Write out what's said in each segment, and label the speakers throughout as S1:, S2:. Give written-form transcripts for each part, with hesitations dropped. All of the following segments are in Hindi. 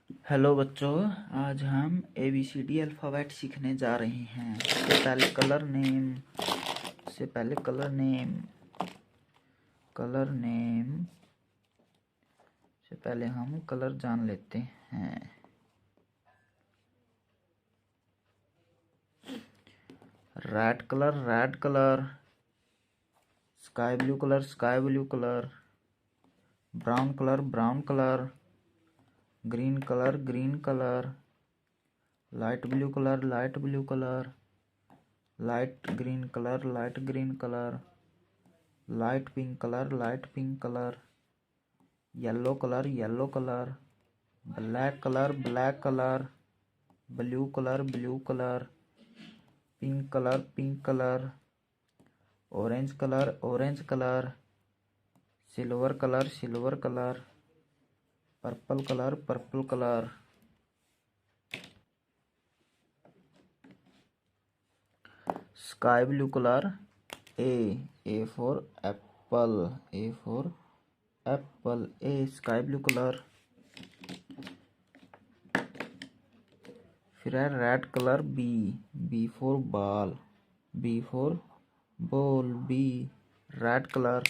S1: हेलो बच्चों, आज हम ABCD अल्फ़ाबेट सीखने जा रहे हैं। सबसे पहले से पहले हम कलर जान लेते हैं। Red colour, sky blue colour, brown colour, green colour, light blue colour, light green colour, light pink colour, yellow colour, black colour, blue colour, pink colour, orange colour, silver colour, purple colour. Sky blue colour, A for apple, sky blue colour. फिर है red colour, B for ball, B red colour.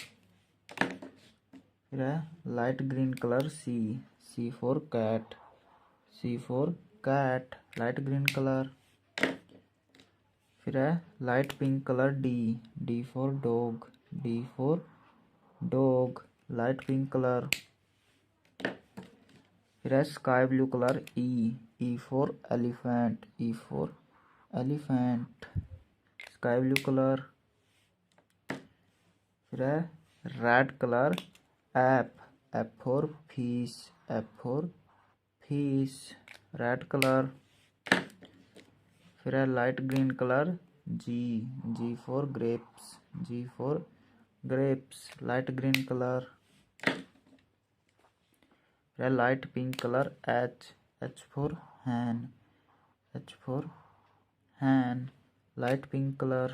S1: फिर है light green colour, C for cat, light green colour. फिर है light pink colour, D for dog, light pink colour. फिर है sky blue colour, E for elephant, sky blue colour. फिर है red colour, F for fish, red colour. फिर है light green colour, G for grapes, light green colour. फिर है light pink colour, H for hen, light pink colour.